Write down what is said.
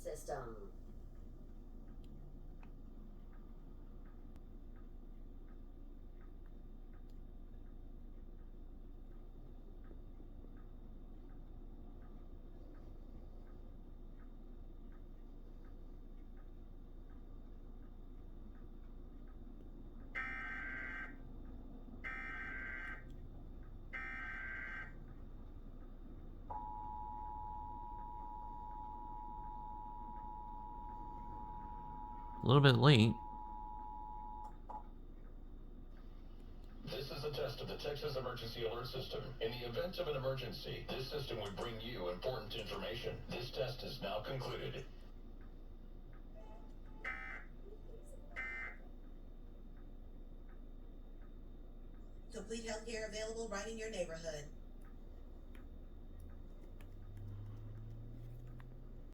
System. A little bit late. This is a test of the Texas Emergency Alert System. In the event of an emergency, this system would bring you important information. This test is now concluded. Complete healthcare available right in your neighborhood.